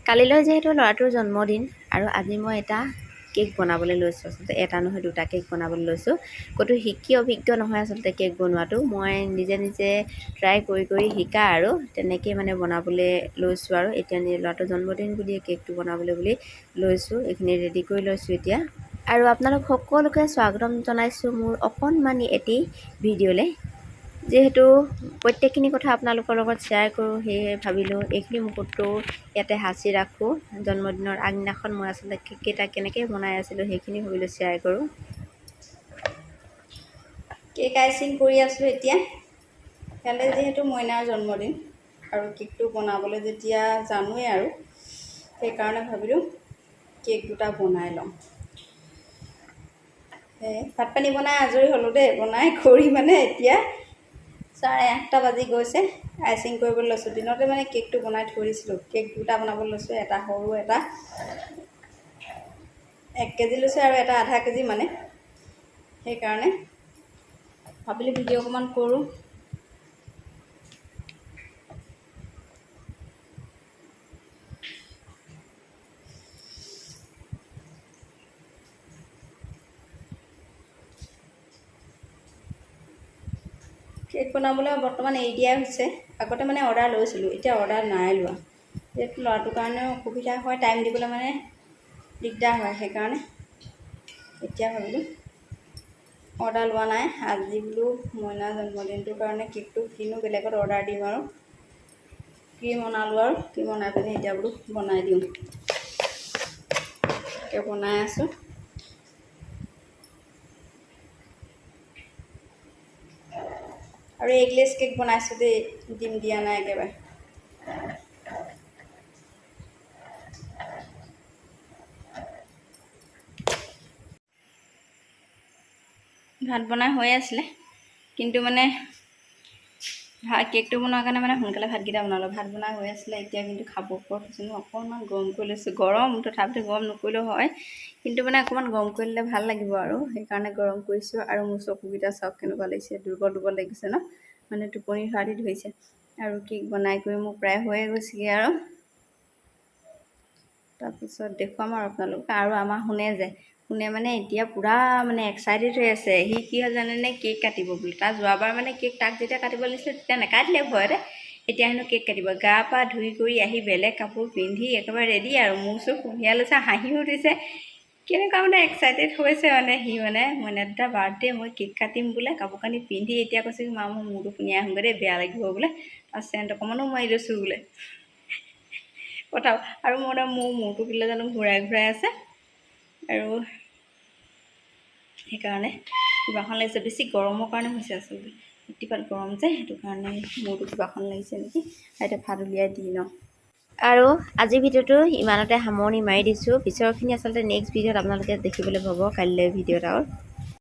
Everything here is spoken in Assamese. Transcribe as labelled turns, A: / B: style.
A: কালিলৈ যিহেতু ল'ৰাটোৰ জন্মদিন আৰু আজি মই এটা কেক বনাবলৈ লৈছোঁ। আচলতে এটা নহয় দুটা কেক বনাবলৈ লৈছোঁ। ক'তো শিকি অভিজ্ঞ নহয় আচলতে কেক বনোৱাটো। মই নিজে নিজে ট্ৰাই কৰি শিকা আৰু তেনেকৈ মানে বনাবলৈ লৈছোঁ আৰু এতিয়া ল'ৰাটোৰ জন্মদিন বুলিয়ে কেকটো বনাবলৈ বুলি লৈছোঁ। এইখিনি ৰেডি কৰি লৈছোঁ এতিয়া। আৰু আপোনালোক সকলোকে স্বাগতম জনাইছোঁ মোৰ অকণমানি এটি ভিডিঅ'লৈ। যিহেতু প্ৰত্যেকখিনি কথা আপোনালোকৰ লগত শ্বেয়াৰ কৰোঁ, সেয়ে ভাবিলোঁ এইখিনি মুহূৰ্তও ইয়াতে সাঁচি ৰাখোঁ। জন্মদিনৰ আগদিনাখন মই আচলতে কেককেইটা কেনেকৈ বনাই আছিলোঁ সেইখিনি ভাবিলোঁ শ্বেয়াৰ কৰোঁ। কেক আইচিং কৰি আছোঁ এতিয়া। কাইলৈ যিহেতু মইনাৰ জন্মদিন আৰু কেকটো বনাবলৈ যেতিয়া জানোৱেই আৰু সেইকাৰণে ভাবিলোঁ কেক দুটা বনাই লওঁ। ভাত পানী বনাই আজৰি হ'লোঁ দেই। বনাই কৰি মানে এতিয়া 8:30 বাজি গৈছে। আইচিং কৰিবলৈ লৈছোঁ। দিনতে মানে কেকটো বনাই থৈ দিছিলোঁ। কেক দুটা বনাবলৈ লৈছোঁ, এটা সৰু এটা 1 কেজি লৈছোঁ আৰু এটা আধা কেজি মানে। সেইকাৰণে ভাবিলোঁ ভিডিঅ' অকণমান কৰোঁ। কেক বনাবলৈ বৰ্তমান এৰি দিয়া হৈছে। আগতে মানে অৰ্ডাৰ লৈছিলোঁ, এতিয়া অৰ্ডাৰ নাই লোৱা। যিহেতু ল'ৰাটোৰ কাৰণেও অসুবিধা হয়, টাইম দিবলৈ মানে দিগদাৰ হয়। সেইকাৰণে এতিয়া ভাবিলোঁ অৰ্ডাৰ লোৱা নাই। আজি বোলো মইনাৰ জন্মদিনটোৰ কাৰণে কেকটো কিনো বেলেগত অৰ্ডাৰ দিম আৰু ক্ৰীম বনালোঁ আৰু ক্ৰীম বনাই পিনি এতিয়া বোলো বনাই দিওঁ। কেক বনাই আছোঁ। আৰু এগলেছ কেক বনাইছোঁ দেই, ডিম দিয়া নাই একেবাৰে। ভাত বনাই হৈ আছিলে, কিন্তু মানে কেকটো বনোৱাৰ কাৰণে মানে সোনকালে ভাতকেইটা বনালোঁ। ভাত বনাই হৈ আছিলে, এতিয়া কিন্তু খাব পৰা হৈছোঁ। অকণমান গৰম কৰি লৈছোঁ। গৰম তথাপিতো গৰম নকৰিলেও হয়, কিন্তু মানে অকণমান গৰম কৰি দিলে ভাল লাগিব আৰু সেইকাৰণে গৰম কৰিছোঁ। আৰু মোৰ চকুকেইটা চাওক কেনেকুৱা লাগিছে, দুৰ্বল লাগিছে ন, মানে টোপনি ধৰা ধৰিছে। আৰু কেক বনাই কৰি মোৰ প্ৰায় হৈয়ে গৈছেগৈ আৰু তাৰপিছত দেখুৱাম আৰু আপোনালোকে। আৰু আমাৰ শুনে মানে এতিয়া পূৰা মানে এক্সাইটেড হৈ আছে। সি কি হয় জানেনে, কেক কাটিব বুলি। তাৰ যোৱাবাৰ মানে কেক তাক যেতিয়া কাটিবলৈ দিছিলে তেতিয়া নেকাটিলে ভয়তে। এতিয়া হেনো কেক কাটিব। গা পা ধুই কৰি আহি বেলেগ কাপোৰ পিন্ধি একেবাৰে ৰেডি আৰু মোৰ চোখ কুঁহিয়াই লৈছে, হাঁহিও উঠিছে। কেনেকুৱা মানে এক্সাইটেড হৈছে মানে সি মানে মইনা দুটা বাৰ্থডে, মই কেক কাটিম বোলে, কাপোৰ কানি পিন্ধি এতিয়া কৈছে কি মা মই মূৰটো শুনিয়াই আহোঁগৈ দেই, বেয়া লাগিব বোলে, আৰু চেণ্ট অকণমানো মাৰি লৈছোঁ বোলে কথা। আৰু মোৰ মূৰটো কিলে জানো ঘূৰাই আছে আৰু সেইকাৰণে কিবাখন লাগিছে। বেছি গৰমৰ কাৰণে হৈছে আচলতে, অতিপাত গৰম যে, সেইটো কাৰণে মূৰটো কিবাখন লাগিছে নেকি। এতিয়া ভাত উলিয়াই দি লওঁ। আৰু আজিৰ ভিডিঅ'টো ইমানতে সামৰণি মাৰি দিছোঁ। পিছৰখিনি আচলতে নেক্সট ভিডিঅ'ত আপোনালোকে দেখিবলৈ পাব, কাইলৈ ভিডিঅ'ত আৰু